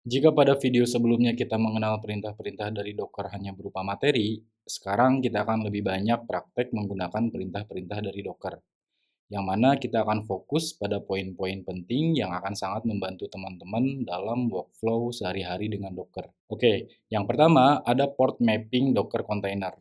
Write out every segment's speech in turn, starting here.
Jika pada video sebelumnya kita mengenal perintah-perintah dari Docker hanya berupa materi, sekarang kita akan lebih banyak praktek menggunakan perintah-perintah dari Docker, yang mana kita akan fokus pada poin-poin penting yang akan sangat membantu teman-teman dalam workflow sehari-hari dengan Docker. Oke, yang pertama ada port mapping Docker container.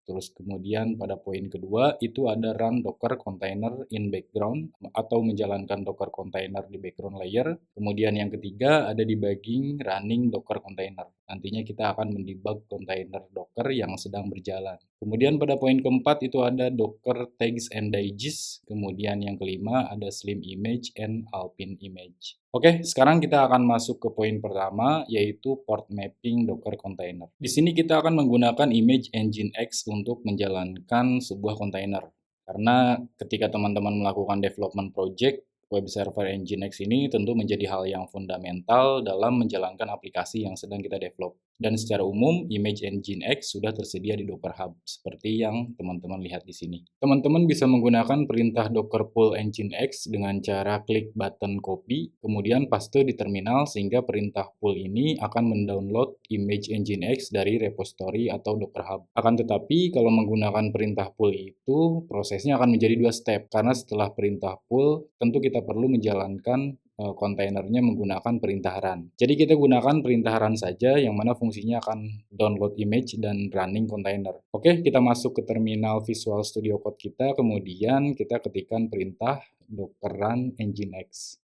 Terus kemudian pada poin kedua itu ada run Docker container in background atau menjalankan Docker container di background layer. Kemudian yang ketiga ada debugging running Docker container. Nantinya kita akan mendebug container Docker yang sedang berjalan. Kemudian pada poin keempat itu ada Docker tags and digest. Kemudian yang kelima ada slim image and alpine image. Oke, sekarang kita akan masuk ke poin pertama, yaitu port mapping Docker container. Di sini kita akan menggunakan Image Engine X untuk menjalankan sebuah container. Karena ketika teman-teman melakukan development project, Web Server Nginx ini tentu menjadi hal yang fundamental dalam menjalankan aplikasi yang sedang kita develop. Dan secara umum, Image Engine X sudah tersedia di Docker Hub, seperti yang teman-teman lihat di sini. Teman-teman bisa menggunakan perintah Docker pull Nginx dengan cara klik button copy, kemudian paste di terminal sehingga perintah pull ini akan mendownload Image Nginx dari repository atau Docker Hub. Akan tetapi, kalau menggunakan perintah pull itu, prosesnya akan menjadi dua step, karena setelah perintah pull, tentu kita perlu menjalankan kontainernya menggunakan perintah run. Jadi kita gunakan perintah run saja yang mana fungsinya akan download image dan running container. Oke, kita masuk ke terminal Visual Studio Code kita, kemudian kita ketikkan perintah docker run nginx.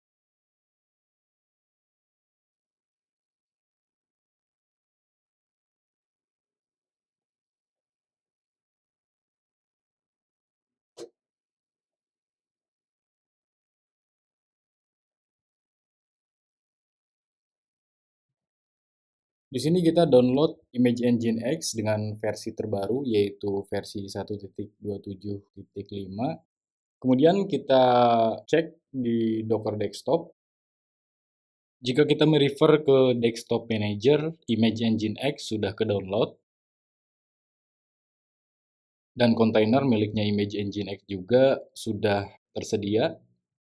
Di sini kita download Image Engine X dengan versi terbaru yaitu versi 1.27.5. Kemudian kita cek di Docker Desktop. Jika kita merefer ke Desktop Manager, Image Engine X sudah ke-download. Dan kontainer miliknya Image Engine X juga sudah tersedia.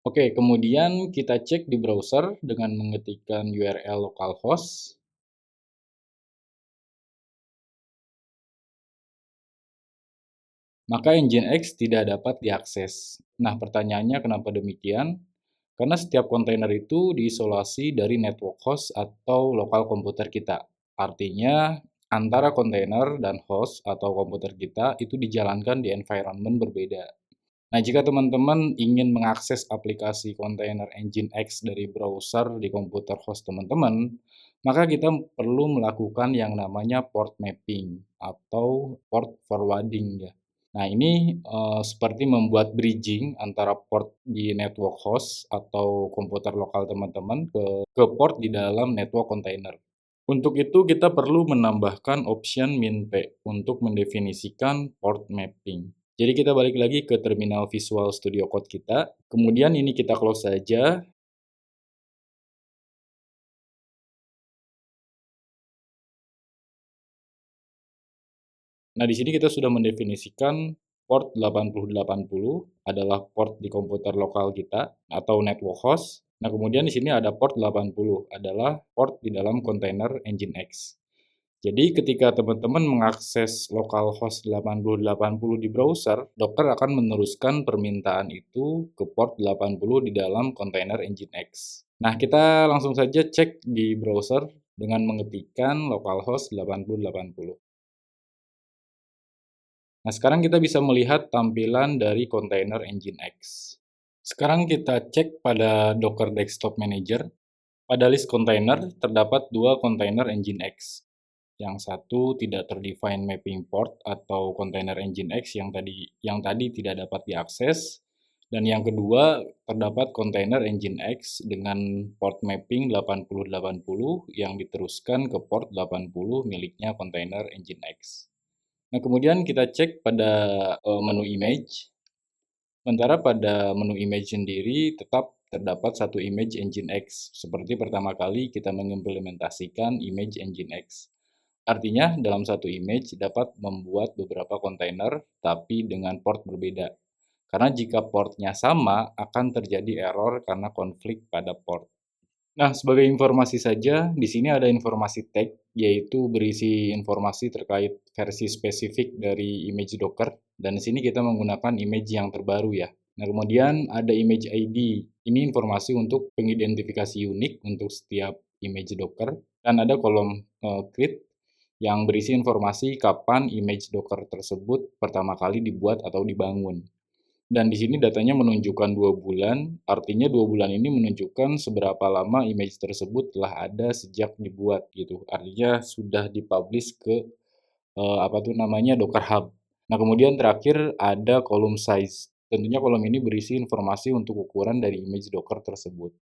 Oke, kemudian kita cek di browser dengan mengetikkan URL localhost. Maka Nginx tidak dapat diakses. Nah, pertanyaannya kenapa demikian? Karena setiap kontainer itu diisolasi dari network host atau lokal komputer kita. Artinya, antara kontainer dan host atau komputer kita itu dijalankan di environment berbeda. Nah, jika teman-teman ingin mengakses aplikasi Container Engine X dari browser di komputer host teman-teman, maka kita perlu melakukan yang namanya port mapping atau port forwarding ya. Nah, ini seperti membuat bridging antara port di network host atau komputer lokal teman-teman ke port di dalam network container. Untuk itu, kita perlu menambahkan option minp untuk mendefinisikan port mapping. Jadi kita balik lagi ke terminal Visual Studio Code kita, kemudian ini kita close saja. Nah, di sini kita sudah mendefinisikan port 8080 adalah port di komputer lokal kita atau network host. Nah, kemudian di sini ada port 80 adalah port di dalam kontainer Nginx. Jadi ketika teman-teman mengakses localhost 8080 di browser, Docker akan meneruskan permintaan itu ke port 80 di dalam kontainer Nginx. Nah, kita langsung saja cek di browser dengan mengetikkan localhost 8080. Nah, sekarang kita bisa melihat tampilan dari kontainer Nginx. Sekarang kita cek pada Docker Desktop Manager. Pada list kontainer terdapat dua kontainer Nginx. Yang satu tidak terdefine mapping port atau kontainer Nginx yang tadi tidak dapat diakses. Dan yang kedua terdapat kontainer Nginx dengan port mapping 8080 yang diteruskan ke port 80 miliknya kontainer Nginx. Nah, kemudian kita cek pada menu image. Sementara pada menu image sendiri tetap terdapat satu image Nginx, seperti pertama kali kita mengimplementasikan image Nginx. Artinya, dalam satu image dapat membuat beberapa kontainer, tapi dengan port berbeda. Karena jika portnya sama, akan terjadi error karena konflik pada port. Nah, sebagai informasi saja, di sini ada informasi tag, yaitu berisi informasi terkait versi spesifik dari image Docker, dan di sini kita menggunakan image yang terbaru ya. Nah, kemudian ada image ID. Ini informasi untuk pengidentifikasi unik untuk setiap image Docker, dan ada kolom create yang berisi informasi kapan image Docker tersebut pertama kali dibuat atau dibangun. Dan di sini datanya menunjukkan 2 bulan, artinya 2 bulan ini menunjukkan seberapa lama image tersebut telah ada sejak dibuat gitu. Artinya sudah dipublish ke, apa tuh namanya, Docker Hub. Nah, kemudian terakhir ada kolom size. Tentunya kolom ini berisi informasi untuk ukuran dari image Docker tersebut.